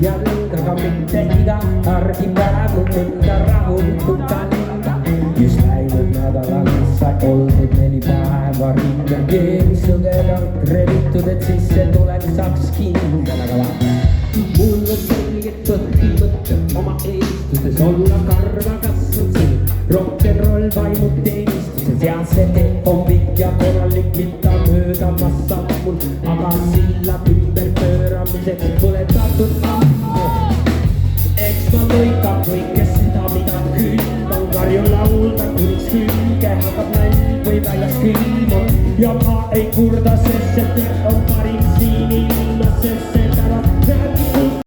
jalgaga mitte iga argipäev mõnda rahulikult anda. Just läinud nädalal sai oldud 4 päeva ringi keeris sõgedalt revitud, et sisse tulek saaks kindel, aga vaata. Mul on selged põhimõtted oma eestustes olla karva kasvanud siin. Rock'n'roll vaimud teenistuses ja see tee on pikk ja korralik, mida mööda massab mul, aga sillad ümber pööramiseks põletatud ammu. Eks ma lõikab kõike seda, mida külman, karju laulda, kuniks külge hakkab nälg või väljas külm on. Ja ma ei kurda, sest see tee on